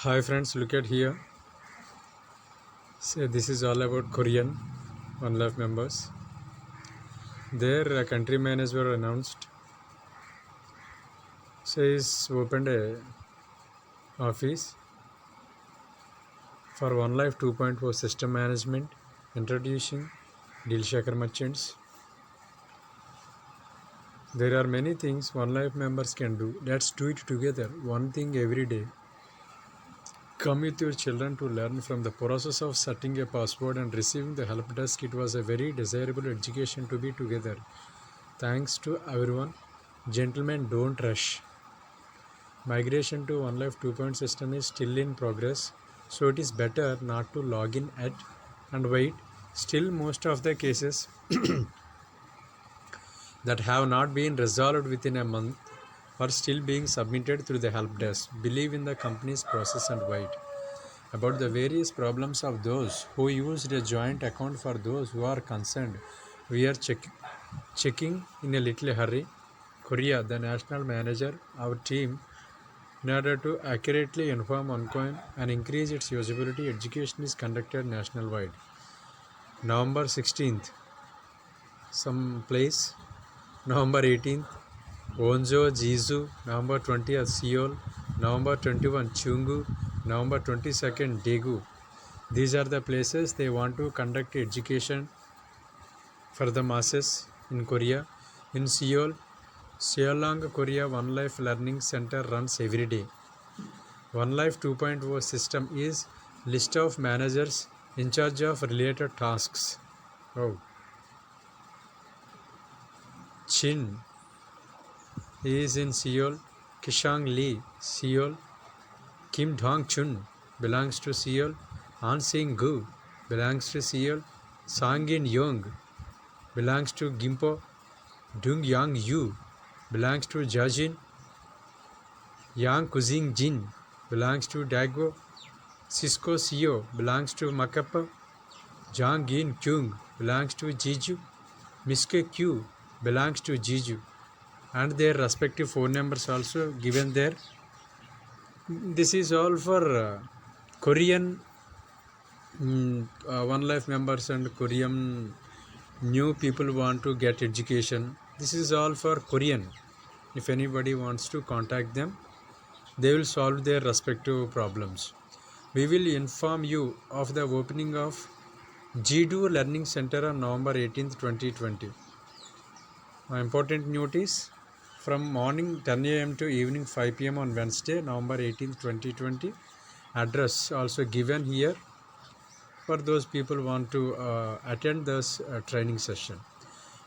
Hi friends, look at here. So this is all about Korean One Life members. Their country manager announced. Says opened a office for One Life 2.0 system management, introducing deal shaker merchants. There are many things One Life members can do. Let's do it together. One thing every day. Come with your children to learn from the process of setting a password and receiving the help desk. It was a very desirable education to be together. Thanks to everyone. Gentlemen, don't rush. Migration to One Life 2.0 system is still in progress, so it is better not to log in at and wait. Still, most of the cases that have not been resolved within a month are still being submitted through the help desk. Believe in the company's process and wait. About the various problems of those who used a joint account for those who are concerned, we are checking in a little hurry. Korea, the national manager, our team, in order to accurately inform OneCoin and increase its usability, education is conducted nationwide. November 16th, some place. November 18th, Wonjo, Jeju. November 20th, Seoul. November 21st, Chungju. November 22nd, Daegu. These are the places they want to conduct education for the masses in Korea. In Seoul, Seolang Korea One Life Learning Center runs every day. One Life 2.0 system is list of managers in charge of related tasks. Oh. Chin is in Seoul. Kishang Lee, Seoul. Kim Dong Chun belongs to Seoul. Han Sing Gu belongs to Seoul. Sang In Young belongs to Gimpo. Dung Yang Yu belongs to Jiaojin. Yang Kuzing Jin belongs to Dago. Cisco Seo belongs to Macapa. Jang Gin Kyung belongs to Jeju. Miske Q belongs to Jeju. And their respective phone numbers also given there. This is all for Korean One Life members and Korean new people want to get education. This is all for Korean. If anybody wants to contact them, they will solve their respective problems. We will inform you of the opening of Jidu Learning Center on November 18th, 2020. Important notice: from morning 10 a.m. to evening 5 p.m. on Wednesday, November 18th, 2020. Address also given here for those people who want to attend this training session.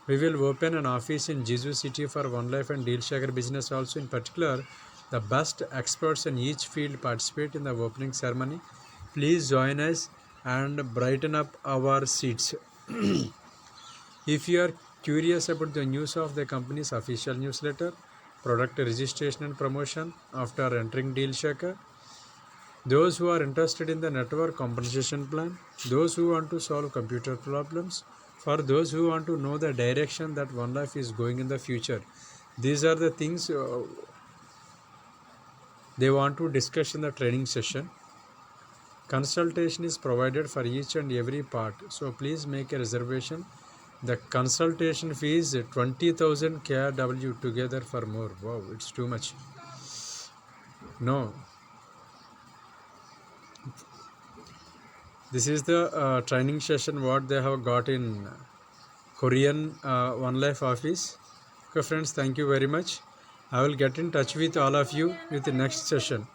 We will open an office in Jeju City for One Life and Deal Shaker business also. In particular, the best experts in each field participate in the opening ceremony. Please join us and brighten up our seats. If you are curious about the news of the company's official newsletter, product registration and promotion after entering Deal Shaker, those who are interested in the network compensation plan, those who want to solve computer problems, for those who want to know the direction that One Life is going in the future, these are the things they want to discuss in the training session. Consultation is provided for each and every part, so please make a reservation. The consultation fee is 20,000 KRW together for more. Wow, it's too much. No. This is the training session what they have got in Korean One Life office. Okay friends, thank you very much. I will get in touch with all of you with the next session.